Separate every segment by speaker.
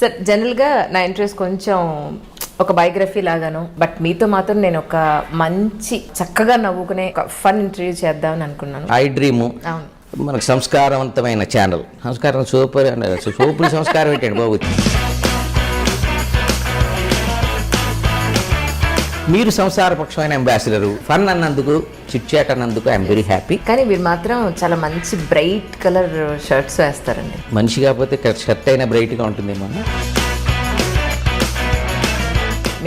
Speaker 1: Sir జనరల్గా నా interest కొంచెం ఒక బయోగ్రఫీ లాగాను, బట్ మీతో మాత్రం నేను ఒక మంచి చక్కగా నవ్వుకునే ఒక ఫన్ ఇంటర్వ్యూ చేద్దామని అనుకున్నాను.
Speaker 2: ఐ డ్రీము
Speaker 1: అవును,
Speaker 2: మనకు సంస్కారవంతమైన ఛానల్. సంస్కారం సూపర్ సూపులు సంస్కారం ఏంటండి బాబు. మీరు సంసారపక్షమైన అంబాసిడరు. ఫన్ అన్నందుకు, చిట్ చాట్ అన్నందుకు ఐఎమ్ వెరీ హ్యాపీ.
Speaker 1: కానీ మీరు మాత్రం చాలా మంచి బ్రైట్ కలర్ షర్ట్స్ వేస్తారండి.
Speaker 2: మనిషి కాకపోతే షర్ట్ అయినా బ్రైట్గా ఉంటుందేమో.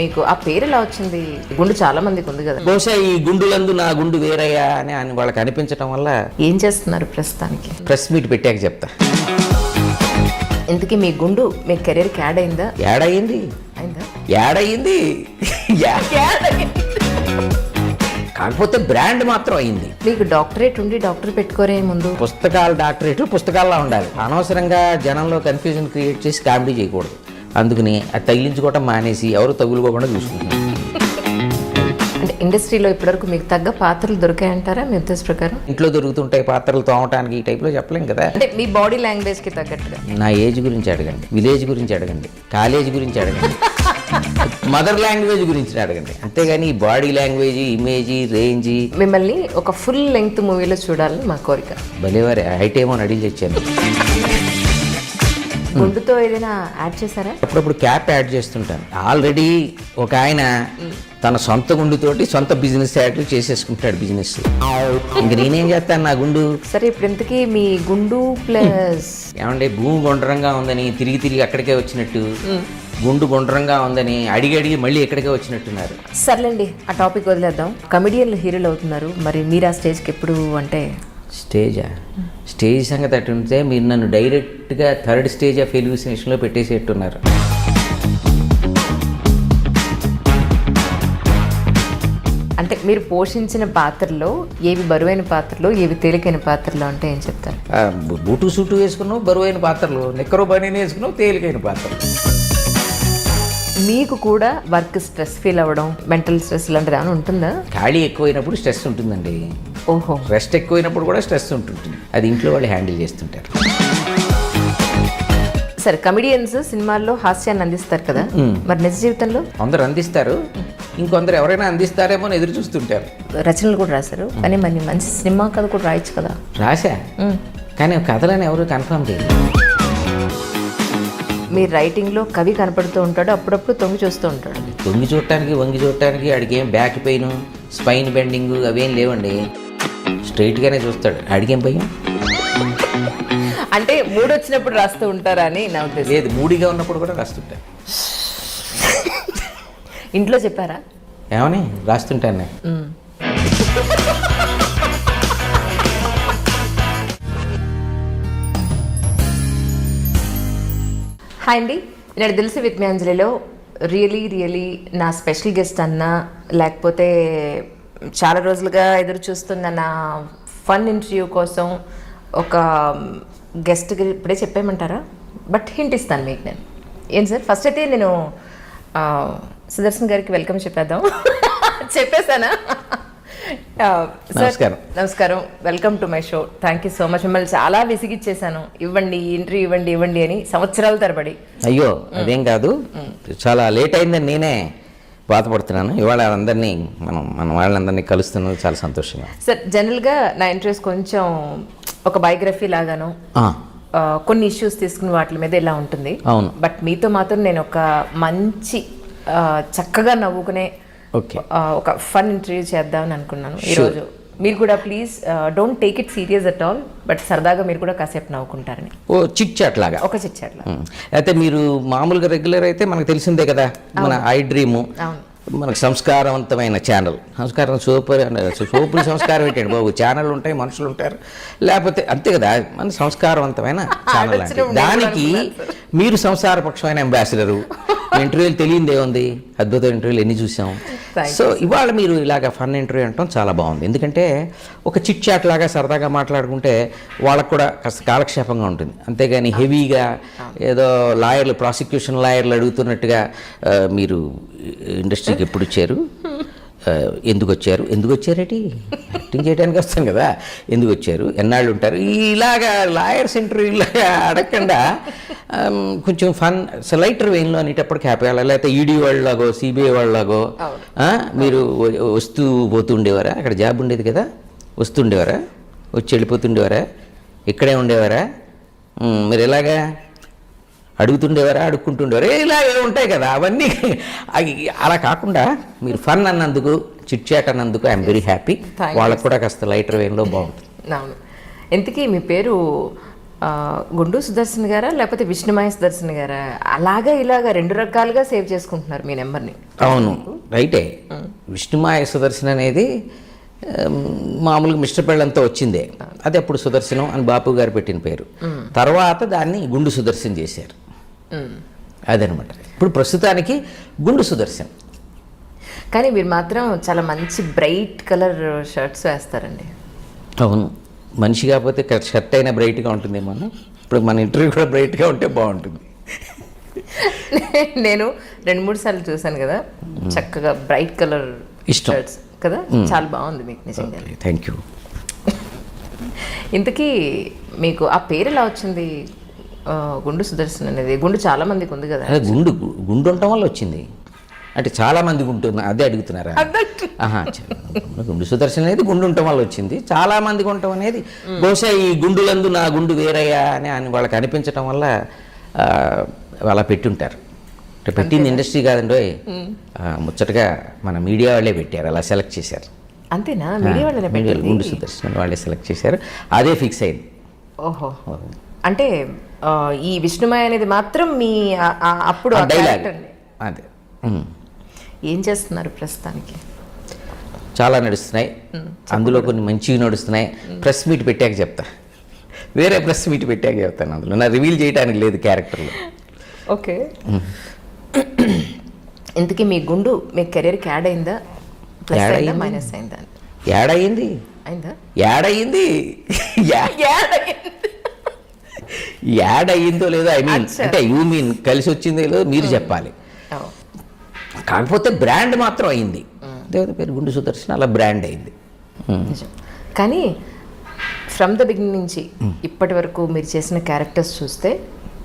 Speaker 1: మీకు ఆ పేరు ఎలా వచ్చింది? గుండు చాలా మందికి ఉంది కదా.
Speaker 2: బహుశా ఈ గుండులందు నా గుండు వేరయ్యా అని వాళ్ళకి అనిపించడం వల్ల.
Speaker 1: ఏం చేస్తున్నారు ప్రస్తుతానికి?
Speaker 2: ప్రెస్ మీట్ పెట్టాక చెప్తా.
Speaker 1: ఇంతకీ మీ గుండు మీ కెరీర్కి యాడ్ అయిందా?
Speaker 2: యాడ్ అయ్యింది.
Speaker 1: అయిందా?
Speaker 2: యాడ్ అయ్యింది. కాకపోతే బ్రాండ్ మాత్రం అయింది.
Speaker 1: మీకు డాక్టరేట్ ఉండి డాక్టర్ పెట్టుకోరే ముందు?
Speaker 2: పుస్తకాలు డాక్టరేట్లు పుస్తకాల్లో ఉండాలి. అనవసరంగా జనంలో కన్ఫ్యూజన్ క్రియేట్ చేసి కామెడీ చేయకూడదు. అందుకని అది తగిలించుకోవటం మానేసి ఎవరు తగులుకోకుండా చూసుకుంటున్నారు.
Speaker 1: అంటే ఇండస్ట్రీలో ఇప్పటివరకు మీకు తగ్గ పాత్రలు దొరికాయంటారా మీ ఉద్దేశ ప్రకారం?
Speaker 2: ఇంట్లో దొరుకుతుంటాయి పాత్రలు తోమటానికి, ఈ టైప్లో చెప్పలేం కదా.
Speaker 1: అంటే మీ బాడీ లాంగ్వేజ్కి తగ్గట్టుగా.
Speaker 2: నా ఏజ్ గురించి అడగండి, విలేజ్ గురించి అడగండి, కాలేజ్ గురించి అడగండి, మదర్ లాంగ్వేజ్ గురించి అడగండి. అంతేగాని ఈ బాడీ లాంగ్వేజ్, ఇమేజ్, రేంజ్.
Speaker 1: మిమ్మల్ని ఒక ఫుల్ లెంగ్త్ మూవీలో చూడాలని మా కోరిక.
Speaker 2: భలేవారే హైట్ ఏమో అడిగి తెచ్చాను.
Speaker 1: గుండుతో ఏదైనా యాడ్ చేశారా?
Speaker 2: అప్పుడప్పుడు క్యాప్ యాడ్ చేస్తుంటాను. ఆల్రెడీ ఒక ఆయన తన సొంత గుండుతోటి సొంత బిజినెస్ యాడ్లు చేసేసుకుంటాడు బిజినెస్. ఇంక నేనేం చేస్తాను నా గుండు.
Speaker 1: సరే, ఇప్పుడు ఇంతకీ మీ గుండు ప్లస్
Speaker 2: ఏమంటే భూమి గుండ్రంగా ఉందని తిరిగి తిరిగి అక్కడికే వచ్చినట్టు, గుండు గుండ్రంగా ఉందని అడిగి అడిగి మళ్ళీ ఎక్కడికే వచ్చినట్టున్నారు.
Speaker 1: సర్లేండి, ఆ టాపిక్ వదిలేద్దాం. కమెడియన్లు హీరోలు అవుతున్నారు, మరి మీరు ఆ స్టేజ్కి ఎప్పుడు? అంటే
Speaker 2: స్టేజ్ సంగతి అటు ఉంటే మీరు నన్ను డైరెక్ట్గా థర్డ్ స్టేజ్ ఆఫ్ ఎలివేషన్లో పెట్టేసేట్టున్నారు.
Speaker 1: అంటే మీరు పోషించిన పాత్రలో ఏవి బరువైన పాత్రలు, ఏవి తేలికైన పాత్రలు అంటే ఏం చెప్తారు?
Speaker 2: బూటు సూటు వేసుకున్నావు బరువైన పాత్రలు, నిక్కరు బనీని వేసుకున్నావు తేలికైన పాత్రలు.
Speaker 1: మీకు కూడా వర్క్ స్ట్రెస్ ఫీల్ అవ్వడం, మెంటల్ స్ట్రెస్ ఇలాంటిది ఏమైనా ఉంటుందా?
Speaker 2: ఖాళీ ఎక్కువైనప్పుడు స్ట్రెస్ ఉంటుందండి.
Speaker 1: ఓహో.
Speaker 2: రెస్ట్ ఎక్కువైనప్పుడు కూడా స్ట్రెస్ ఉంటుంది. అది ఇంట్లో వాళ్ళు హ్యాండిల్ చేస్తుంటారు.
Speaker 1: సరే, కమెడియన్స్ సినిమాల్లో హాస్యాన్ని అందిస్తారు కదా, మరి నిజ జీవితంలో?
Speaker 2: కొందరు అందిస్తారు, ఇంకొందరు ఎవరైనా అందిస్తారేమో అని ఎదురు చూస్తుంటారు.
Speaker 1: రచనలు కూడా రాశారు, కానీ మరి మంచి సినిమా కథ కూడా రాయొచ్చు కదా.
Speaker 2: రాశా, కానీ కథలని ఎవరు కన్ఫర్మ్ చేయలేదు.
Speaker 1: మీ రైటింగ్లో కవి కనపడుతూ ఉంటాడు, అప్పుడప్పుడు తొంగి చూస్తూ ఉంటాడు.
Speaker 2: తొంగి చూడటానికి వంగి చూడటానికి ఆడికి ఏం బ్యాక్ పెయిన్, స్పైన్ బెండింగ్ అవేం లేవండి. స్ట్రైట్గానే చూస్తాడు. ఆడికేం భయం?
Speaker 1: అంటే మూడు వచ్చినప్పుడు రాస్తూ ఉంటారా అని నా ఉద్దేశం.
Speaker 2: లేదు, మూడిగా ఉన్నప్పుడు కూడా రాస్తుంటాను.
Speaker 1: ఇంట్లో చెప్పారా?
Speaker 2: ఏమని రాస్తుంటాను నేను.
Speaker 1: హాయ్ అండి, నేను దిల్సి విత్ మీ అంజలిలో రియలీ నా స్పెషల్ గెస్ట్ అన్నా, లేకపోతే చాలా రోజులుగా ఎదురు చూస్తున్న నా ఫన్ ఇంటర్వ్యూ కోసం ఒక గెస్ట్ ఇప్పుడే చెప్పేయమంటారా? బట్ హింట్ ఇస్తాను మీకు నేను. ఏం సార్, ఫస్ట్ అయితే నేను సుదర్శన్ గారికి వెల్కమ్ చెప్పేద్దాం. చెప్పేశానా? నమస్కారం, welcome to my show. Thank you so much. మిమ్మల్ని చాలా విసిగిచ్చేసాను, ఇవ్వండి ఇంటర్వ్యూ ఇవ్వండి అని సంవత్సరాల తరబడి.
Speaker 2: అయ్యో అదేం కాదు, చాలా లేట్ అయిందని నేనే బాధపడుతున్నాను. ఇవాళ అందరినీ మన వాళ్ళందరినీ కలుస్తున్నది చాలా సంతోషంగా.
Speaker 1: సార్ జనరల్గా నా ఇంట్రెస్ట్ కొంచెం ఒక బయోగ్రఫీ లాగాను, కొన్ని ఇష్యూస్ తీసుకుని వాటి మీద ఇలా ఉంటుంది.
Speaker 2: అవును,
Speaker 1: బట్ మీతో మాత్రం నేను ఒక మంచి చక్కగా నవ్వుకునే ఒక ఫన్ ఇంటర్వ్యూ చేద్దామని అనుకున్నాను ఈరోజు. మీరు కూడా please don't take it serious at all, but సరదాగా మీరు కూడా కాసేపు నవ్వుకుంటారని.
Speaker 2: ఓ చిట్ చాట్ లాగా.
Speaker 1: ఒక చిట్ చాట్ లాగా.
Speaker 2: అయితే మీరు మామూలుగా రెగ్యులర్ అయితే మనకు తెలిసిందే కదా, మన ఐ డ్రీము మనకు సంస్కారవంతమైన ఛానల్. సంస్కారం సూపులు సంస్కారం ఏంటండి బాబు. ఛానల్ ఉంటాయి, మనుషులు ఉంటారు, లేకపోతే అంతే కదా. మన సంస్కారవంతమైన ఛానల్ అంటే దానికి మీరు సంసారపక్షమైన అంబాసిడరు. ఇంటర్వ్యూలు తెలియదే ఉంది, అద్భుతమైన ఇంటర్వ్యూలు ఎన్ని చూసాం. సో ఇవాళ మీరు ఇలాగ ఫన్ ఇంటర్వ్యూ అంటాం చాలా బాగుంది. ఎందుకంటే ఒక చిట్ చాట్ లాగా సరదాగా మాట్లాడుకుంటే వాళ్ళకు కూడా కాస్త కాలక్షేపంగా ఉంటుంది. అంతేగాని హెవీగా ఏదో లాయర్లు, ప్రాసిక్యూషన్ లాయర్లు అడుగుతున్నట్టుగా మీరు ఇండస్ట్రీకి ఎప్పుడు వచ్చారు, ఎందుకు వచ్చారేటి, యాక్టింగ్ చేయడానికి వస్తాం కదా, ఎందుకు వచ్చారు, ఎన్నాళ్ళు ఉంటారు, ఇలాగా లాయర్స్ ఇంటర్వ్యూలాగా అడగకుండా కొంచెం ఫన్ లైటర్ వెయిన్లో అనేటప్పటికి హ్యాపీ అలా లేకపోతే ఈడీ వాళ్ళలాగో సిబిఐ వాళ్ళలాగో మీరు వస్తూ పోతుండేవారా? అక్కడ జాబ్ ఉండేది కదా, వస్తుండేవారా, వచ్చి వెళ్ళిపోతుండేవారా, ఇక్కడే ఉండేవారా? మీరు ఎలాగా అడుగుతుండేవారా, అడుక్కుంటుండేవారా? ఇలాగే ఉంటాయి కదా అవన్నీ. అలా కాకుండా మీరు ఫన్ అన్నందుకు, చిట్ చాట్ అన్నందుకు ఐఎమ్ వెరీ హ్యాపీ. వాళ్ళకు కూడా కాస్త లైటర్ వేన్లో బాగుంటుంది.
Speaker 1: అవును. ఇంతకీ మీ పేరు గుండు సుదర్శన్ గారా లేకపోతే విష్ణుమాయ సుదర్శన్ గారా? అలాగా ఇలాగా రెండు రకాలుగా సేవ్ చేసుకుంటున్నారు మీ నెంబర్ని.
Speaker 2: అవును, రైటే. విష్ణుమాయ సుదర్శన్ అనేది మామూలుగా మిస్టర్ పెళ్ళంతో వచ్చిందే. అది అప్పుడు సుదర్శనం అని బాపు గారు పెట్టిన పేరు. తర్వాత దాన్ని గుండు సుదర్శన్ చేశారు. అదనమాట. ఇప్పుడు ప్రస్తుతానికి గుండు సుదర్శన్.
Speaker 1: కానీ మీరు మాత్రం చాలా మంచి బ్రైట్ కలర్ షర్ట్స్ వేస్తారండి.
Speaker 2: అవును, మనిషి కాకపోతే షర్ట్ అయినా బ్రైట్గా ఉంటుందేమో. ఇప్పుడు మన ఇంటర్వ్యూ కూడా బ్రైట్గా ఉంటే బాగుంటుంది.
Speaker 1: నేను 2-3 సార్లు చూశాను కదా, చక్కగా బ్రైట్ కలర్ షర్ట్స్ కదా, చాలా బాగుంది మీకు నిజంగా.
Speaker 2: Thank you.
Speaker 1: ఇంతకీ మీకు ఆ పేరు ఎలా వచ్చింది, గుండు సుదర్శన్ అనేది? గుండు చాలా మందికి ఉంది కదా.
Speaker 2: గుండు ఉండటం వల్ల వచ్చింది అంటే చాలా మందికి ఉంటుంది, అదే అడుగుతున్నారా? గుండు సుదర్శన్ అనేది గుండు ఉండటం వల్ల వచ్చింది. చాలా మందికి ఉండటం అనేది బహుశా ఈ గుండులందు నా గుండు వేరయ్యా అని వాళ్ళకి అనిపించడం వల్ల అలా పెట్టుంటారు. అంటే పెట్టింది ఇండస్ట్రీ కాదండి, ముచ్చటగా మన మీడియా వాళ్ళే పెట్టారు, అలా సెలెక్ట్ చేశారు.
Speaker 1: అంతేనా? మీడియా వాళ్ళే
Speaker 2: గుండు సుదర్శన్ వాళ్ళే సెలెక్ట్ చేశారు, అదే ఫిక్స్ అయింది.
Speaker 1: ఓహో, అంటే ఈ విష్ణుమాయ అనేది మాత్రం మీ అప్పుడు
Speaker 2: డైలాగ్ అదే.
Speaker 1: ఏం చేస్తున్నారు ప్రస్తుతానికి?
Speaker 2: చాలా నడుస్తున్నాయి, అందులో కొన్ని మంచివి నడుస్తున్నాయి. ప్రెస్ మీట్ పెట్టాక చెప్తా, వేరే ప్రెస్ మీట్ పెట్టాక చెప్తాను. అందులో నా రివీల్ చేయడానికి లేదు క్యారెక్టర్లో.
Speaker 1: ఓకే. ఇంతకీ మీ గుండు మీ కెరీర్కి యాడ్ అయిందా, ప్లస్ అయిందా, మైనస్ అయిందా?
Speaker 2: యాడ్ అయ్యింది.
Speaker 1: అయిందా?
Speaker 2: యాడ్ అయ్యింది. యాడ్ అయ్యిందో లేదో ఐ మీన్ అంటే యూ మీన్ కలిసి వచ్చిందో లేదో మీరు చెప్పాలి. కాకపోతే బ్రాండ్ మాత్రం అయింది. దేవత పేరు గుండు సుదర్శన్, అలా బ్రాండ్ అయింది.
Speaker 1: కానీ ఫ్రమ్ ద బిగినింగ్ నుంచి ఇప్పటి వరకు మీరు చేసిన క్యారెక్టర్స్ చూస్తే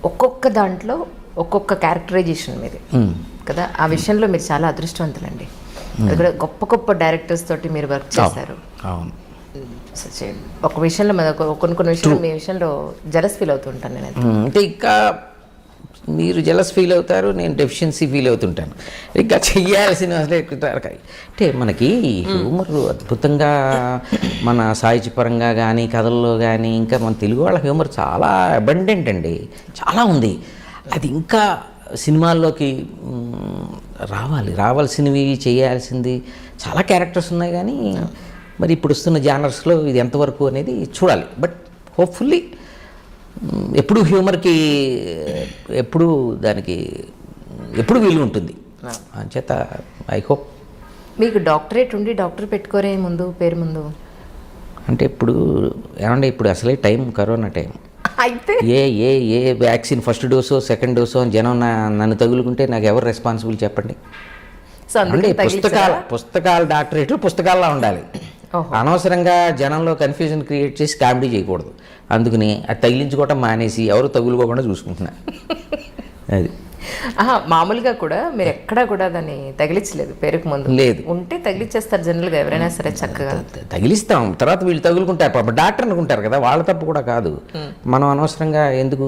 Speaker 1: ఒక్కొక్క దాంట్లో ఒక్కొక్క క్యారెక్టరైజేషన్ మీది కదా. ఆ విషయంలో మీరు చాలా అదృష్టవంతులండి. అది కూడా గొప్ప గొప్ప డైరెక్టర్స్ తోటి మీరు వర్క్ చేశారు.
Speaker 2: అవును.
Speaker 1: ఒక విషయంలో కొన్ని విషయాలు మీ విషయంలో జలస్ ఫీల్ అవుతుంటాను నేను.
Speaker 2: అంటే ఇంకా మీరు జలస్ ఫీల్ అవుతారు, నేను డెఫిషియన్సీ ఫీల్ అవుతుంటాను. ఇంకా చెయ్యాల్సిన అంటే మనకి హ్యూమర్ అద్భుతంగా మన సాహిత్యపరంగా కానీ కథల్లో కానీ ఇంకా మన తెలుగు వాళ్ళ హ్యూమర్ చాలా అబండెంట్ అండి, చాలా ఉంది. అది ఇంకా సినిమాల్లోకి రావాల్సినవి చేయాల్సింది చాలా క్యారెక్టర్స్ ఉన్నాయి. కానీ మరి ఇప్పుడు వస్తున్న జానర్స్లో ఇది ఎంతవరకు అనేది చూడాలి. బట్ హోప్ఫుల్లీ ఎప్పుడు హ్యూమర్కి దానికి ఎప్పుడు వీలు ఉంటుంది. అంచేత ఐ హోప్.
Speaker 1: మీకు డాక్టరేట్ ఉండి డాక్టర్ పెట్టుకోరే ముందు పేరు ముందు
Speaker 2: అంటే ఇప్పుడు ఏమంటే ఇప్పుడు అసలే టైం కరోనా టైం.
Speaker 1: అయితే
Speaker 2: ఏ వ్యాక్సిన్ ఫస్ట్ డోసో సెకండ్ డోసో అని జనం నన్ను తగులుకుంటే నాకు ఎవరు రెస్పాన్సిబుల్ చెప్పండి? అంటే పుస్తకాలు డాక్టరేట్లు పుస్తకాల్లో ఉండాలి. అనవసరంగా జనంలో కన్ఫ్యూజన్ క్రియేట్ చేసి కామెడీ చేయకూడదు. అందుకని అది తగిలించుకోవటం మానేసి ఎవరు తగులుకోకుండా చూసుకుంటున్నా. అది
Speaker 1: మామూలుగా కూడా మీరు ఎక్కడా కూడా దాన్ని తగిలించలేదు పేరుకు ముందు? లేదు. ఉంటే తగిలిచ్చేస్తారు జనరల్గా ఎవరైనా సరే, చక్కగా
Speaker 2: తగిలిస్తాం. తర్వాత వీళ్ళు తగులుకుంటారు, పాప డాక్టర్ అనుకుంటారు కదా, వాళ్ళ తప్పు కూడా కాదు. మనం అనవసరంగా ఎందుకు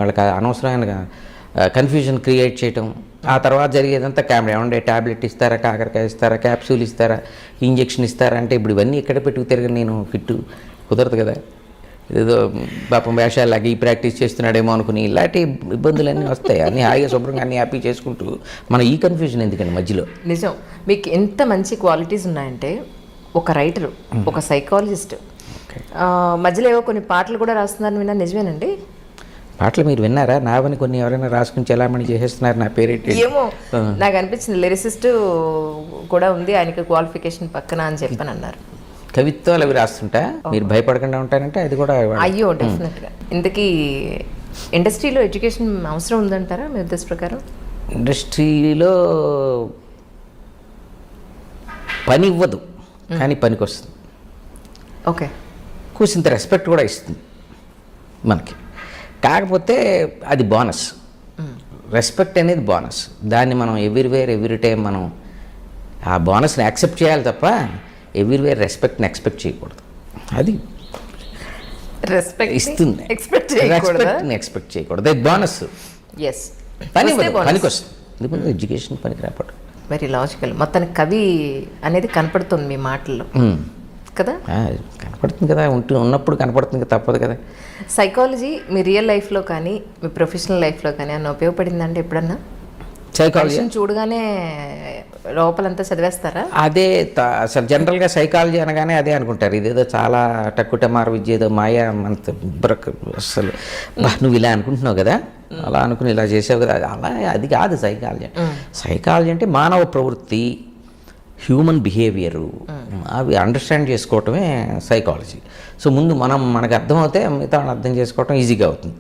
Speaker 2: వాళ్ళకి అనవసరమైన కన్ఫ్యూజన్ క్రియేట్ చేయటం. ఆ తర్వాత జరిగేదంతా కామెడీ. ఏమంటే ట్యాబ్లెట్ ఇస్తారా, కాకరకాయ ఇస్తారా, క్యాప్సూల్ ఇస్తారా, ఇంజెక్షన్ ఇస్తారా అంటే ఇప్పుడు ఇవన్నీ ఎక్కడ పెట్టుకు తిరగని నేను ఫిట్టు కుదరదు కదా. ఏదో పాపం వేషాలాగా ఈ ప్రాక్టీస్ చేస్తున్నాడేమో అనుకుని ఇలాంటి ఇబ్బందులన్నీ వస్తాయి. అన్నీ హాయిగా శుభ్రంగా అన్నీ హ్యాపీ చేసుకుంటూ మనం ఈ కన్ఫ్యూజన్ ఎందుకండి మధ్యలో.
Speaker 1: నిజం. మీకు ఎంత మంచి క్వాలిటీస్ ఉన్నాయంటే, ఒక రైటరు, ఒక సైకాలజిస్ట్, మధ్యలో ఏవో కొన్ని పాటలు కూడా రాస్తున్నారు విన్నా, నిజమేనండి?
Speaker 2: పాటలు మీరు విన్నారా? నావని కొన్ని ఎవరైనా రాసుకుని చలామణి చేసేస్తున్నారు నా పేరేంటి
Speaker 1: ఏమో నాకు అనిపించింది. లిరిసిస్ట్ కూడా ఉంది ఆయనకి క్వాలిఫికేషన్ పక్కన అని చెప్పని అన్నారు.
Speaker 2: కవిత్వాలు అవి రాస్తుంటా, మీరు భయపడకుండా ఉంటారంటే అది కూడా.
Speaker 1: అయ్యో డెఫినెట్గా. ఇంతకీ ఇండస్ట్రీలో ఎడ్యుకేషన్ అవసరం ఉందంటారా మీ ఉద్దేశ ప్రకారం?
Speaker 2: ఇండస్ట్రీలో పని ఇవ్వదు కానీ పనికి వస్తుంది.
Speaker 1: ఓకే.
Speaker 2: కూసింత రెస్పెక్ట్ కూడా ఇస్తుంది మనకి. కాకపోతే అది బోనస్. రెస్పెక్ట్ అనేది బోనస్. దాన్ని మనం ఎవ్రీవేర్ ఎవ్రీ టైం మనం ఆ బోనస్ని యాక్సెప్ట్ చేయాలి తప్ప ఎవ్రీవేర్ రెస్పెక్ట్ని ఎక్స్పెక్ట్ చేయకూడదు. అది
Speaker 1: రెస్పెక్ట్
Speaker 2: ఇస్తుంది. రెస్పెక్ట్ని ఎక్స్పెక్ట్ చేయకూడదు. అది బోనస్.
Speaker 1: ఎస్,
Speaker 2: పనికి వస్తుంది. ఎడ్యుకేషన్ పనికి రాపడు.
Speaker 1: Very logical. మొత్తానికి కవి అనేది కనపడుతుంది మీ మాటల్లో కదా.
Speaker 2: కనపడుతుంది కదా, ఉన్నప్పుడు కనపడుతుంది, తప్పదు కదా.
Speaker 1: సైకాలజీ మీ రియల్ లైఫ్లో కానీ మీ ప్రొఫెషనల్ లైఫ్లో కానీ అన్న ఉపయోగపడిందంటే ఎప్పుడన్నా?
Speaker 2: సైకాలజీ
Speaker 1: చూడగానే లోపలంతా చదివేస్తారా?
Speaker 2: అదే అసలు జనరల్గా సైకాలజీ అనగానే అదే అనుకుంటారు, ఇదేదో చాలా టక్కుటమార విద్య, ఏదో మాయా అంత అసలు నువ్వు ఇలా అనుకుంటున్నావు కదా, అలా అనుకుని ఇలా చేసావు కదా, అలా అది కాదు సైకాలజీ. సైకాలజీ అంటే మానవ ప్రవృత్తి, హ్యూమన్ బిహేవియరు, అవి అండర్స్టాండ్ చేసుకోవటమే సైకాలజీ. సో ముందు మనకు అర్థమవుతే మిగతా అర్థం చేసుకోవటం ఈజీగా అవుతుంది.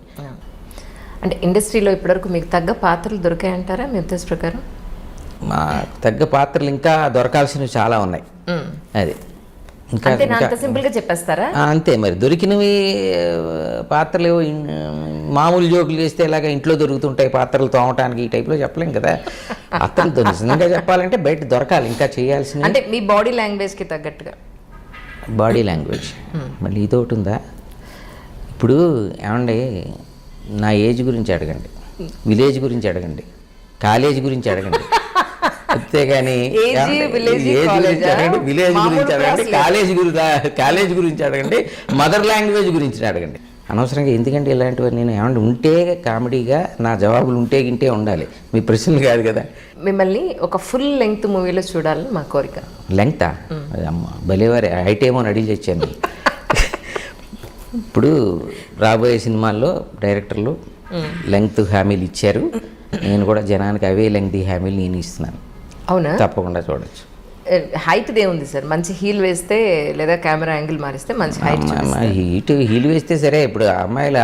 Speaker 1: అంటే ఇండస్ట్రీలో ఇప్పటివరకు మీకు తగ్గ పాత్రలు దొరికాయంటారా మీ ఉద్దేశ ప్రకారం?
Speaker 2: మా తగ్గ పాత్రలు ఇంకా దొరకాల్సినవి చాలా ఉన్నాయి. అది ఇంకా
Speaker 1: అంత సింపుల్గా చెప్పేస్తారా? అంతే
Speaker 2: మరి. దొరికినవి పాత్రలు మామూలు జోకులు చేస్తే ఇలాగ ఇంట్లో దొరుకుతుంటాయి పాత్రలు తోమటానికి, ఈ టైప్లో చెప్పలేం కదా. పాత్రలు నిజంగా చెప్పాలంటే బయట దొరకాలి, ఇంకా చేయాల్సిన.
Speaker 1: అంటే మీ బాడీ లాంగ్వేజ్కి తగ్గట్టుగా.
Speaker 2: బాడీ లాంగ్వేజ్ మళ్ళీ ఇదొకటి ఉందా? ఇప్పుడు ఏమండి, నా ఏజ్ గురించి అడగండి, విలేజ్ గురించి అడగండి, కాలేజ్ గురించి అడగండి, అంతేగాని విలేజ్ గురించి అడగండి, కాలేజ్ గురించి అడగండి, మదర్ లాంగ్వేజ్ గురించి అడగండి. అనవసరంగా ఎందుకంటే ఇలాంటివి నేను ఏమంటే ఉంటే కామెడీగా నా జవాబులు ఉంటే గింటే ఉండాలి, మీ ప్రశ్నలు కాదు కదా.
Speaker 1: మిమ్మల్ని ఒక ఫుల్ లెంగ్త్ మూవీలో చూడాలని మా కోరిక.
Speaker 2: లెంగ్తా? అమ్మ భలేవారి హైట్ ఏమో అడిగి తెచ్చాను. ఇప్పుడు రాబోయే సినిమాల్లో డైరెక్టర్లు లెంగ్త్ హామీలు ఇచ్చారు, నేను కూడా జనానికి అవే లెంగ్త్ హామీలు నేను ఇస్తున్నాను.
Speaker 1: అవునా?
Speaker 2: తప్పకుండా చూడొచ్చు.
Speaker 1: హైట్ ఏముంది సార్, మంచి హీల్ వేస్తే లేదా కెమెరా యాంగిల్ మారిస్తే మంచి హైట్.
Speaker 2: హీల్ వేస్తే సరే. ఇప్పుడు అమ్మాయిలు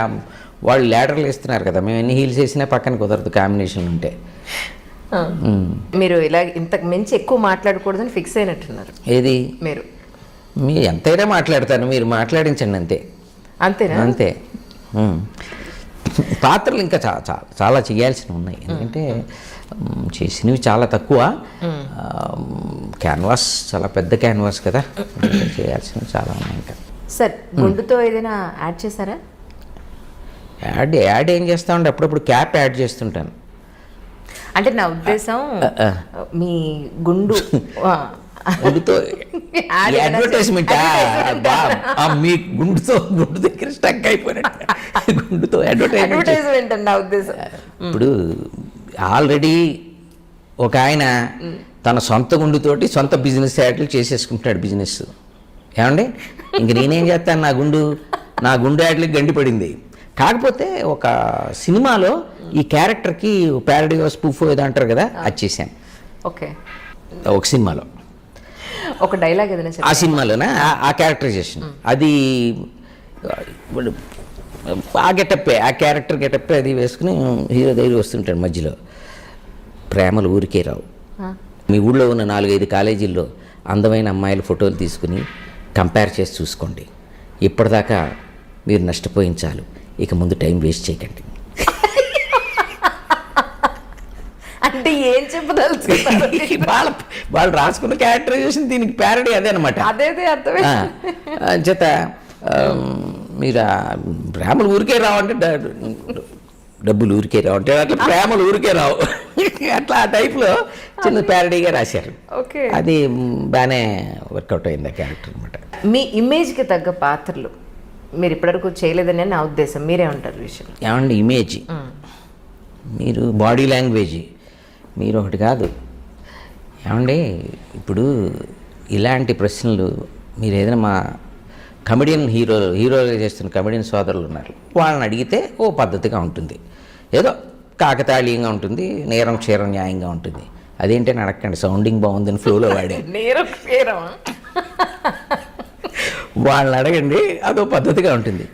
Speaker 2: వాళ్ళు ల్యాడర్లు వేస్తున్నారు కదా, మేము ఎన్ని హీల్స్ వేసినా పక్కన కుదరదు కాంబినేషన్ ఉంటే.
Speaker 1: మీరు ఇలా ఇంతకు మించి ఎక్కువ మాట్లాడకూడదని ఫిక్స్ అయినట్టున్నారు.
Speaker 2: ఏది?
Speaker 1: మీరు
Speaker 2: ఎంతైనా మాట్లాడతాను, మీరు మాట్లాడించండి అంతే.
Speaker 1: అంతేనా?
Speaker 2: అంతే. పాత్రలు ఇంకా చాలా చేయాల్సినవి ఉన్నాయి, ఎందుకంటే చేసినవి చాలా తక్కువ. క్యాన్వాస్ చాలా పెద్ద క్యాన్వాస్ కదా, చేయాల్సినవి చాలా ఉన్నాయి ఇంకా.
Speaker 1: సార్ గుండుతో ఏదైనా యాడ్ చేశారా?
Speaker 2: యాడ్ ఏం చేస్తామంటే అప్పుడప్పుడు క్యాప్ యాడ్ చేస్తుంటాను.
Speaker 1: అంటే నా ఉద్దేశం మీ గుండుతో
Speaker 2: అడ్వర్టైజ్మెంట్, మీ గుండు దగ్గర స్టక్ అయిపోయినట్టు గుండుతో అడ్వర్టైజ్మెంట్
Speaker 1: నా ఉద్దేశం.
Speaker 2: ఇప్పుడు ఆల్రెడీ ఒక ఆయన తన సొంత గుండుతోటి సొంత బిజినెస్ యాడ్లు చేసేసుకుంటున్నాడు బిజినెస్. ఏమండి, ఇంక నేనేం చేస్తాను, నా గుండు యాడ్లకి గండి పడింది. కాకపోతే ఒక సినిమాలో ఈ క్యారెక్టర్కి ప్యారడీ స్పూఫ్ ఏదో అంటారు కదా, అది చేశాను.
Speaker 1: ఓకే,
Speaker 2: ఒక సినిమాలో
Speaker 1: ఒక డైలాగ్ ఏదైనా
Speaker 2: ఆ సినిమాలోనే ఆ క్యారెక్టరైజేషన్, అది ఆ గెటప్పే, ఆ క్యారెక్టర్ గెటప్పే అది వేసుకుని హీరో దగ్గర వస్తుంటాడు మధ్యలో. ప్రేమలు ఊరికే రావు. మీ ఊళ్ళో ఉన్న 4-5 కాలేజీల్లో అందమైన అమ్మాయిల ఫోటోలు తీసుకుని కంపేర్ చేసి చూసుకోండి. ఇప్పటిదాకా మీరు నష్టపోయించాలు, ఇక ముందు టైం వేస్ట్ చేయకండి.
Speaker 1: అంటే ఏం చెప్పదలుచుకున్నారు?
Speaker 2: వాళ్ళు రాసుకున్న క్యారెక్టరైజేషన్ దీనికి ప్యారడీ అదే అనమాట.
Speaker 1: అదే అర్థమే.
Speaker 2: చేత మీరు ప్రేమలు ఊరికే రావంటే డబ్బులు ఊరికే రావంటే అట్లా ప్రేమలు ఊరికే రావు, అట్లా ఆ టైప్లో చిన్న ప్యారడీగా రాశారు. అది బాగానే వర్కౌట్ అయింది ఆ క్యారెక్టర్ అనమాట.
Speaker 1: మీ ఇమేజ్కి తగ్గ పాత్రలు మీరు ఇప్పటివరకు చేయలేదని నా ఉద్దేశం, మీరే ఉంటారు విషయం.
Speaker 2: ఏమండి, ఇమేజ్, మీరు బాడీ లాంగ్వేజ్, మీరు ఒకటి కాదు. ఏమండి, ఇప్పుడు ఇలాంటి ప్రశ్నలు మీరు ఏదైనా మా కమెడియన్ హీరోగా చేస్తున్న కమెడియన్ సోదరులు ఉన్నారు, వాళ్ళని అడిగితే ఓ పద్ధతిగా ఉంటుంది, ఏదో కాకతాళీయంగా ఉంటుంది, నేరం క్షీరం న్యాయంగా ఉంటుంది. అదేంటని అడగండి, సౌండింగ్ బాగుందని ఫ్లోలో వాడే వాళ్ళని అడగండి, అదో పద్ధతిగా ఉంటుంది.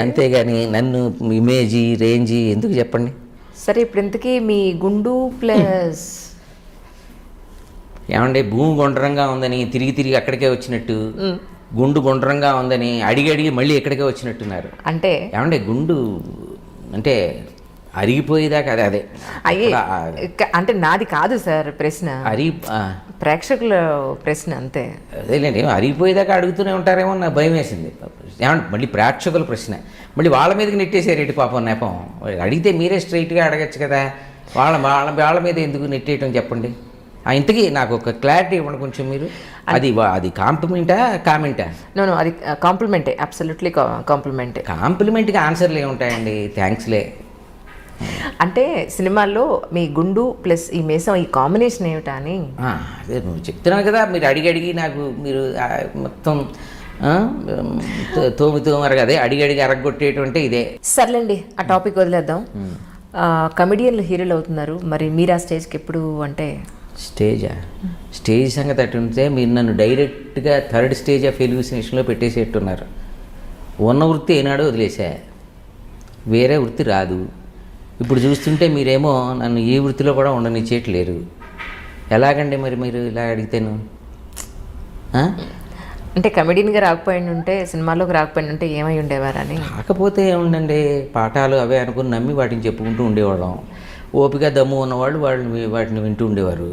Speaker 2: అంతేగాని నన్ను ఇమేజీ రేంజీ ఎందుకు చెప్పండి.
Speaker 1: సరే, ఇప్పుడు ఇంతకీ మీ గుండు ప్లస్
Speaker 2: ఏమండి, భూమి గుండ్రంగా ఉందని తిరిగి అక్కడికే వచ్చినట్టు, గుండు గుండ్రంగా ఉందని అడిగి మళ్ళీ ఎక్కడికే వచ్చినట్టున్నారు.
Speaker 1: అంటే
Speaker 2: ఏమండి, గుండు అంటే అరిగిపోయేదాకా అదే
Speaker 1: అయ్యే అంటే నాది కాదు సార్ ప్రశ్న, ప్రేక్షకుల ప్రశ్న అంతే.
Speaker 2: అదేలేండి, అరిగిపోయేదాకా అడుగుతూనే ఉంటారేమో నా భయం వేసింది. ఏమంటే మళ్ళీ ప్రేక్షకుల ప్రశ్న మళ్ళీ వాళ్ళ మీదకి నెట్టేసారేంటి పాపం నేపం. అడిగితే మీరే స్ట్రైట్గా అడగచ్చు కదా, వాళ్ళ వాళ్ళ వాళ్ళ మీద ఎందుకు నెట్టేయటం చెప్పండి. ఇంతకీ నాకు ఒక క్లారిటీ ఇవ్వండి కొంచెం మీరు. అది కాంప్లిమెంటా కామెంటా?
Speaker 1: నో అది కాంప్లిమెంటే, అబ్సల్యూట్లీ కాంప్లిమెంటే.
Speaker 2: కాంప్లిమెంట్గా ఆన్సర్లు ఏముంటాయండి, థ్యాంక్స్లే.
Speaker 1: అంటే సినిమాల్లో మీ గుండు ప్లస్ ఈ మీసం ఈ కాంబినేషన్ ఏమిటా అని.
Speaker 2: అదే నువ్వు చెప్తున్నావు కదా, మీరు అడిగి నాకు మీరు మొత్తం తోమరగా అదే అడిగి అరగొట్టేటువంటి ఇదే.
Speaker 1: సర్లేండి, ఆ టాపిక్ వదిలేద్దాం. కమెడియన్లు హీరోలు అవుతున్నారు, మరి మీరు ఆ స్టేజ్కి ఎప్పుడు అంటే?
Speaker 2: స్టేజ్ సంగతి అటు ఉంటే మీరు నన్ను డైరెక్ట్గా థర్డ్ స్టేజ్ ఆఫ్ ఎలివేషన్లో పెట్టేసేట్టున్నారు. ఉన్న వృత్తి ఏనాడో వదిలేసా, వేరే వృత్తి రాదు. ఇప్పుడు చూస్తుంటే మీరేమో నన్ను ఈ వృత్తిలో కూడా ఉండనిచ్చేయట్లేరు. ఎలాగండి మరి మీరు ఇలా అడిగితేను?
Speaker 1: అంటే కమెడీన్గా రాకపోయిన ఉంటే, సినిమాలోకి రాకపోయిన ఉంటే ఏమై ఉండేవారని.
Speaker 2: కాకపోతే ఏముండండి, పాఠాలు అవే అనుకుని నమ్మి వాటిని చెప్పుకుంటూ ఉండేవాళ్ళం. ఓపిక దమ్ము ఉన్నవాళ్ళు వాటిని వింటూ ఉండేవారు,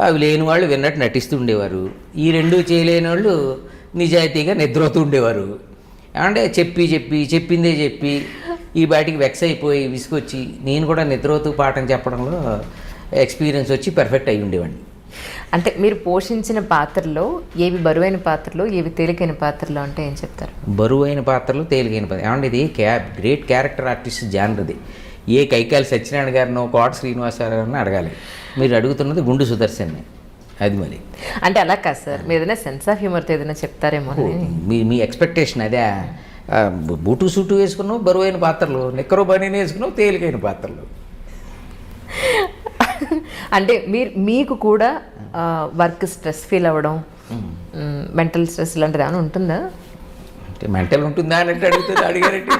Speaker 2: అవి లేని వాళ్ళు విన్నట్టు నటిస్తూ ఉండేవారు. ఈ రెండూ చేయలేని వాళ్ళు నిజాయితీగా నిద్రపోతూ ఉండేవారు. అంటే చెప్పిందే చెప్పి ఈ బాటికి వెక్స్ అయిపోయి విసుకొచ్చి నేను కూడా నిద్రపోతూ పాఠం చెప్పడంలో ఎక్స్పీరియన్స్ వచ్చి పర్ఫెక్ట్ అయి ఉండేవాడిని.
Speaker 1: అంటే మీరు పోషించిన పాత్రలో ఏవి బరువైన పాత్రలు, ఏవి తేలికైన పాత్రలు అంటే ఏం చెప్తారు?
Speaker 2: బరువైన పాత్రలు, తేలికైన పాత్ర ఏమంటే ఇది గ్రేట్ క్యారెక్టర్ ఆర్టిస్ట్ జానర్. ఏ కైకాలి సత్యనారాయణ గారినో కోట శ్రీనివాసరావు అడగాలి, మీరు అడుగుతున్నది గుండు సుదర్శన్ని. అది మరి
Speaker 1: అంటే అలా కాదు సార్, మీరు ఏదైనా సెన్స్ ఆఫ్ హ్యూమర్తో ఏదైనా చెప్తారేమో.
Speaker 2: మీ ఎక్స్పెక్టేషన్ అదే. బూటు సూటు వేసుకున్నావు బరువైన పాత్రలు, నిక్కరు బనీని వేసుకున్నావు తేలికైన పాత్రలు.
Speaker 1: అంటే మీకు కూడా వర్క్ స్ట్రెస్ ఫీల్ అవ్వడం, మెంటల్ స్ట్రెస్ లాంటిది ఏమైనా ఉంటుందా?
Speaker 2: అంటే మెంటల్ ఉంటుందా అని అంటే అడిగారంటే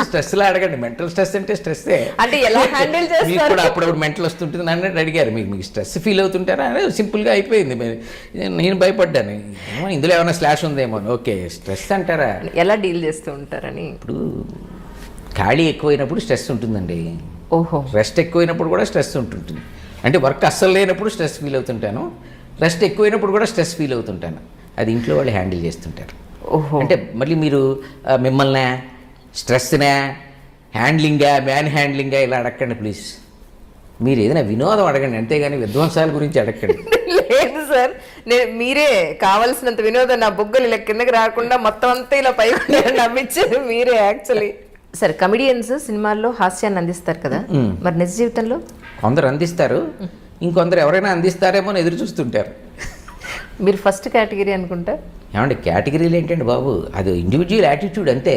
Speaker 2: స్ట్రెస్లా అడగండి. మెంటల్ స్ట్రెస్ అంటే స్ట్రెస్సే.
Speaker 1: అంటే ఎలా హ్యాండిల్ చేస్తారు?
Speaker 2: మీకు కూడా అప్పుడప్పుడు మెంటల్ వస్తుంటుంది అన్నట్టు అడిగారు. మీకు స్ట్రెస్ ఫీల్ అవుతుంటారా అని సింపుల్గా అయిపోయింది. నేను భయపడ్డాను, ఇందులో ఏమైనా స్లాష్ ఉందేమో. ఓకే, స్ట్రెస్ అంటారా?
Speaker 1: ఎలా డీల్ చేస్తూ ఉంటారని.
Speaker 2: ఇప్పుడు ఖాళీ ఎక్కువైనప్పుడు స్ట్రెస్ ఉంటుందండి.
Speaker 1: ఓహో.
Speaker 2: రెస్ట్ ఎక్కువైనప్పుడు కూడా స్ట్రెస్ ఉంటుంటుంది. అంటే వర్క్ అస్సలు లేనప్పుడు స్ట్రెస్ ఫీల్ అవుతుంటాను, రెస్ట్ ఎక్కువైనప్పుడు కూడా స్ట్రెస్ ఫీల్ అవుతుంటాను. అది ఇంట్లో వాళ్ళు హ్యాండిల్ చేస్తుంటారు.
Speaker 1: ఓహో.
Speaker 2: అంటే మళ్ళీ మీరు మిమ్మల్ని స్ట్రెస్నే హ్యాండ్లింగా మ్యాన్ హ్యాండ్లింగా ఇలా అడగండి ప్లీజ్. మీరు ఏదైనా వినోదం అడగండి, అంతేగాని విధ్వంసాల గురించి అడగండి.
Speaker 1: లేదు సార్, మీరే కావాల్సినంత వినోదం నా బొగ్గలు ఇలా కిందకి రాకుండా మొత్తం అంతా ఇలా పైకి నమ్మించారు మీరే యాక్చువల్లీ. సరే, కమెడియన్స్ సినిమాల్లో హాస్యాన్ని అందిస్తారు కదా, మరి నిజ జీవితంలో?
Speaker 2: కొందరు అందిస్తారు, ఇంకొందరు ఎవరైనా అందిస్తారేమో అని ఎదురు చూస్తుంటారు.
Speaker 1: మీరు ఫస్ట్ కేటగిరీ అనుకుంటా.
Speaker 2: ఏమంటే కేటగిరీలు ఏంటండి బాబు, అది ఇండివిజువల్ యాటిట్యూడ్ అంతే.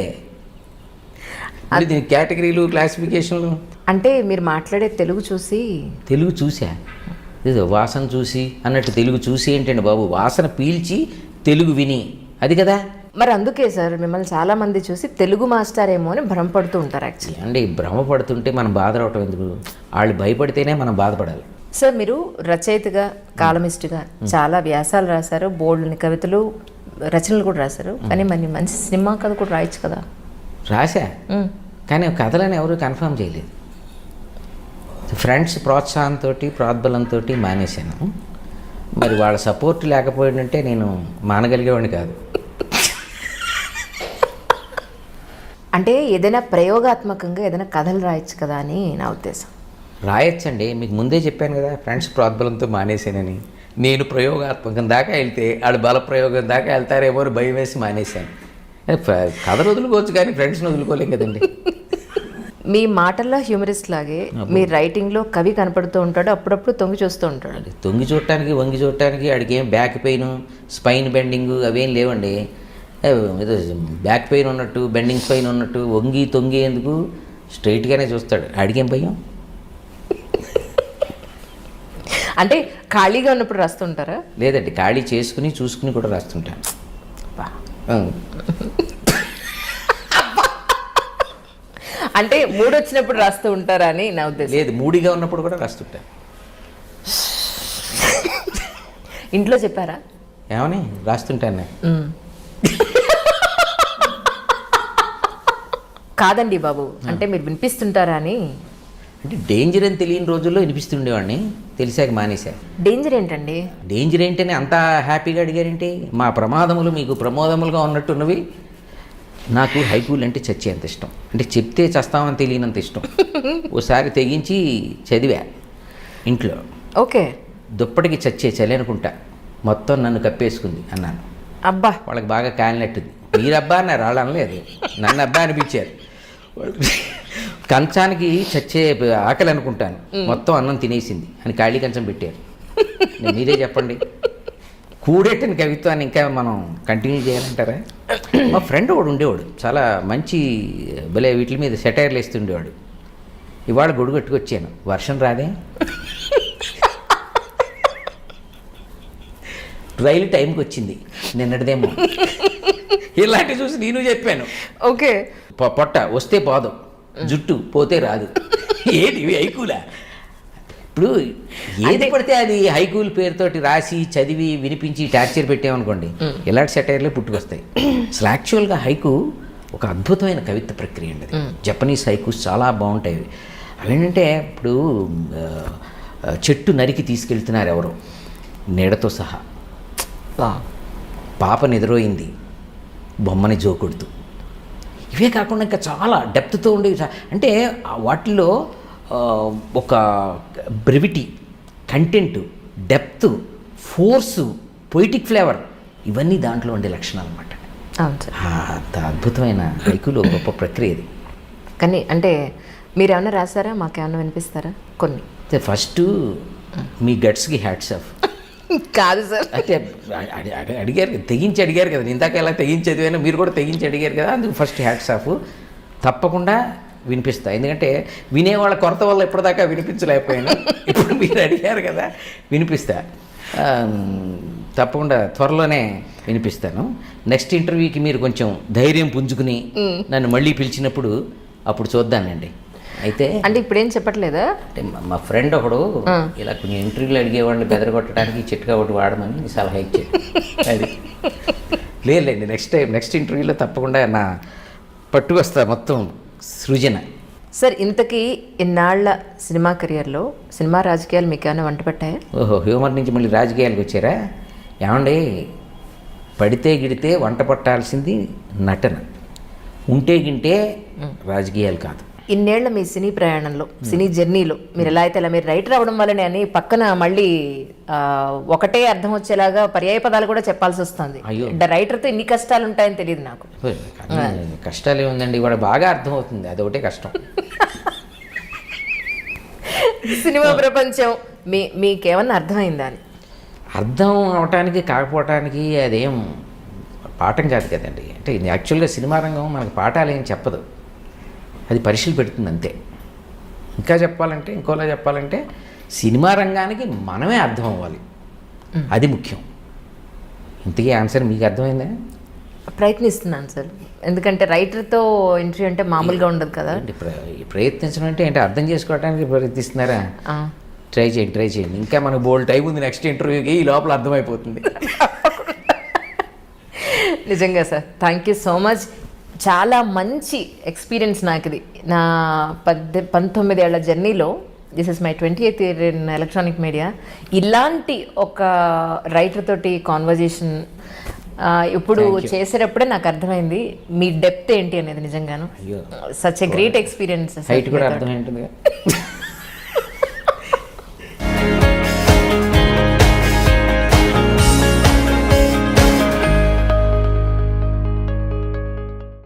Speaker 2: దీనికి కేటగిరీలు క్లాసిఫికేషన్లు
Speaker 1: అంటే మీరు మాట్లాడే తెలుగు చూసా ఇది
Speaker 2: వాసన చూసి అన్నట్టు తెలుగు చూసి ఏంటండి బాబు, వాసన పీల్చి తెలుగు విని, అది కదా.
Speaker 1: మరి అందుకే సార్ మిమ్మల్ని చాలా మంది చూసి తెలుగు మాస్టర్ ఏమో అని భ్రమపడుతూ ఉంటారు. యాక్చువల్లీ
Speaker 2: అంటే భ్రమపడుతుంటే మనం బాధపడటం ఎందుకు, వాళ్ళు భయపడితేనే మనం బాధపడాలి.
Speaker 1: సార్ మీరు రచయితగా, కాలమిస్ట్గా చాలా వ్యాసాలు రాశారు, బోల్డ్ని కవితలు రచనలు కూడా రాశారు. కానీ మరి మంచి సినిమా కథ కూడా రాయొచ్చు కదా.
Speaker 2: రాశా, కానీ కథలను ఎవరు కన్ఫర్మ్ చేయలేదు. ఫ్రెండ్స్ ప్రోత్సాహంతో ప్రోద్బలంతో మానేశాను. మరి వాళ్ళ సపోర్ట్ లేకపోయిందంటే నేను మానగలిగేవాడిని కాదు.
Speaker 1: అంటే ఏదైనా ప్రయోగాత్మకంగా ఏదైనా కథలు రాయొచ్చు కదా అని నా ఉద్దేశం.
Speaker 2: రాయొచ్చండి, మీకు ముందే చెప్పాను కదా, ఫ్రెండ్స్ ప్రోద్బలంతో మానేశానని. నేను ప్రయోగాత్మకం దాకా వెళ్తే వాళ్ళు బల ప్రయోగం దాకా వెళ్తారేమో అని భయం వేసి మానేశాను. కథలు వదులుకోవచ్చు కానీ ఫ్రెండ్స్ని వదులుకోలేం కదండి.
Speaker 1: మీ మాటల్లో హ్యూమరిస్ట్ లాగే మీ రైటింగ్లో కవి కనపడుతూ ఉంటాడు, అప్పుడప్పుడు తొంగి చూస్తూ ఉంటాడు.
Speaker 2: తొంగి చూడటానికి వంగి చూడటానికి ఆడికి ఏం బ్యాక్ పెయిన్ స్పైన్ బెండింగ్ అవేం లేవండి. ఏదో బ్యాక్ పెయిన్ ఉన్నట్టు బెండింగ్ స్పైన్ ఉన్నట్టు వంగి తొంగి ఎందుకు, స్ట్రైట్గానే చూస్తాడు. ఆడికేం భయం.
Speaker 1: అంటే ఖాళీగా ఉన్నప్పుడు రాస్తుంటారా?
Speaker 2: లేదండి, ఖాళీ చేసుకుని చూసుకుని కూడా రాస్తుంటాను.
Speaker 1: అంటే మూడు వచ్చినప్పుడు రాస్తూ ఉంటారా అని నా ఉద్దేశం.
Speaker 2: లేదు, మూడిగా ఉన్నప్పుడు కూడా రాస్తుంటాను.
Speaker 1: ఇంట్లో చెప్పారా?
Speaker 2: ఏమని రాస్తుంటాను.
Speaker 1: కాదండి బాబు, అంటే మీరు వినిపిస్తుంటారా అని.
Speaker 2: అంటే డేంజర్ అని తెలియని రోజుల్లో వినిపిస్తుండేవాడిని, తెలిసాక మానేశా.
Speaker 1: డేంజర్ ఏంటండి?
Speaker 2: డేంజర్ ఏంటని అంత హ్యాపీగా అడిగారేంటి? మా ప్రమాదములు మీకు ప్రమోదములుగా ఉన్నట్టున్నవి. నాకు హైకూలు అంటే చచ్చేంత ఇష్టం, అంటే చెప్తే చస్తామని తెలియనంత ఇష్టం. ఓసారి తెగించి చదివా ఇంట్లో.
Speaker 1: ఓకే.
Speaker 2: దుప్పటికి చచ్చే చలి అనుకుంటా, మొత్తం నన్ను కప్పేసుకుంది అన్నాను.
Speaker 1: అబ్బా,
Speaker 2: వాళ్ళకి బాగా కాలినట్టుంది. మీరబ్బా అన్నారు, వాళ్ళు అనలేదు, నన్ను అబ్బా అనిపించారు. కంచానికి చచ్చే ఆకలి అనుకుంటాను, మొత్తం అన్నం తినేసింది అని ఖాళీ కంచం పెట్టారు. మీరే చెప్పండి, కూడెట్టిన కవిత్వాన్ని ఇంకా మనం కంటిన్యూ చేయాలంటారా? మా ఫ్రెండ్ ఒకడు ఉండేవాడు, చాలా మంచి భలే వీటి మీద సెటైర్లు వేస్తుండేవాడు. ఇవాళ గొడుగు కట్టుకొచ్చాను, వర్షం రాదే, రైలు టైంకి వచ్చింది, నిన్నటిదేమో. ఇలాంటివి చూసి నేను చెప్పాను.
Speaker 1: ఓకే.
Speaker 2: పొట్ట వస్తే పోదాం, జుట్టు పోతే రాదు. ఏది హైకూలా? ఇప్పుడు ఏది పడితే అది హైకూల్ పేరుతోటి రాసి చదివి వినిపించి టార్చర్ పెట్టామనుకోండి, ఇలాంటి సెటైర్లే పుట్టుకొస్తాయి. అసలు యాక్చువల్గా హైకు ఒక అద్భుతమైన కవిత్వ ప్రక్రియ అండి. అది జపనీస్ హైకూస్ చాలా బాగుంటాయి. అవేంటంటే ఇప్పుడు చెట్టు నరికి తీసుకెళ్తున్నారు ఎవరో నీడతో సహా, పాప నిద్రోయింది బొమ్మని జోకొడుతూ. ఇవే కాకుండా ఇంకా చాలా డెప్త్తో ఉండేవి. అంటే వాటిల్లో ఒక brevity, content, depth, force, poetic flavour, ఇవన్నీ దాంట్లో ఉండే లక్షణాలు అనమాట. అంత అద్భుతమైన హైకులో గొప్ప ప్రక్రియ ఇది.
Speaker 1: కానీ అంటే మీరు ఏమైనా రాసారా? మాకేమన్నా వినిపిస్తారా కొన్ని?
Speaker 2: ఫస్ట్ మీ గట్స్కి హ్యాట్స్ ఆఫ్.
Speaker 1: కాదు సార్,
Speaker 2: అంటే అడిగారు, తెగించి అడిగారు కదా, ఇందాక ఎలా తెగించి చదివాను, మీరు కూడా తెగించి అడిగారు కదా, అందుకు ఫస్ట్ హ్యాట్స్ ఆఫ్. తప్పకుండా వినిపిస్తా, ఎందుకంటే వినేవాళ్ళ కొరత వల్ల ఇప్పటిదాకా వినిపించలేకపోయాను. ఇప్పుడు మీరు అడిగారు కదా, వినిపిస్తా. తప్పకుండా త్వరలోనే వినిపిస్తాను. నెక్స్ట్ ఇంటర్వ్యూకి మీరు కొంచెం ధైర్యం పుంజుకుని నన్ను మళ్ళీ పిలిచినప్పుడు అప్పుడు చూద్దానండి. అయితే
Speaker 1: అంటే ఇప్పుడేం చెప్పట్లేదా?
Speaker 2: అంటే మా ఫ్రెండ్ ఒకడు ఇలా కొంచెం ఇంటర్వ్యూలు అడిగేవాళ్ళని బెదరగొట్టడానికి చిట్కా ఒకటి వాడమని సలహా ఇచ్చాడు. అది లేదులేండి, నెక్స్ట్ ఇంటర్వ్యూలో తప్పకుండా నా పట్టుకొస్తా మొత్తం సృజన.
Speaker 1: సార్, ఇంతకీ ఇన్నాళ్ల సినిమా కెరియర్లో సినిమా రాజకీయాలు మీకు ఏమైనా వంట పట్టాయా?
Speaker 2: ఓహో, హ్యూమర్ నుంచి మళ్ళీ రాజకీయాలకు వచ్చారా? ఏమండి, పడితే గిడితే వంట పట్టాల్సింది నటన, ఉంటే గింటే రాజకీయాలు కాదు.
Speaker 1: ఇన్నేళ్ల మీ సినీ ప్రయాణంలో, సినీ జర్నీలో మీరు ఎలా అయితే, మీరు రైటర్ అవ్వడం వల్లనే అని పక్కన మళ్ళీ ఒకటే అర్థం వచ్చేలాగా పర్యాయ పదాలు కూడా చెప్పాల్సి వస్తుంది. రైటర్తో ఇన్ని కష్టాలు ఉంటాయని తెలియదు నాకు.
Speaker 2: కష్టాలు ఏముందండి, కూడా బాగా అర్థమవుతుంది, అదొకటే కష్టం.
Speaker 1: సినిమా ప్రపంచం మీకేమన్నా అర్థమైందా అని?
Speaker 2: అర్థం అవటానికి కాకపోవటానికి అదేం పాఠం కాదు కదండి. అంటే యాక్చువల్గా సినిమా రంగం మనకు పాఠాలు ఏం చెప్పదు, అది పరీక్షలు పెడుతుంది అంతే. ఇంకా చెప్పాలంటే, ఇంకోలా చెప్పాలంటే, సినిమా రంగానికి మనమే అర్థం అవ్వాలి, అది ముఖ్యం. ఇంతకీ ఆన్సర్ మీకు అర్థమైందా?
Speaker 1: ప్రయత్నిస్తున్నాను సార్, ఎందుకంటే రైటర్తో ఇంటర్వ్యూ అంటే మామూలుగా ఉండదు కదా.
Speaker 2: ప్రయత్నించడం అంటే ఏంటి, అర్థం చేసుకోవడానికి ప్రయత్నిస్తున్నారా? ట్రై చేయండి. ఇంకా మనకు బోల్డ్ టైం ఉంది నెక్స్ట్ ఇంటర్వ్యూకి, ఈ లోపల అర్థమైపోతుంది.
Speaker 1: నిజంగా sir, thank you so much. చాలా మంచి ఎక్స్పీరియన్స్ నాకు ఇది. నా 19 ఏళ్ల జర్నీలో this is my 20th year in electronic media. ఇలాంటి ఒక రైటర్ తోటి కాన్వర్జేషన్ ఇప్పుడు చేసేటప్పుడే నాకు అర్థమైంది మీ డెప్త్ ఏంటి అనేది. నిజంగాను such a great experience.
Speaker 2: Height కూడా అర్థమైంటుంది.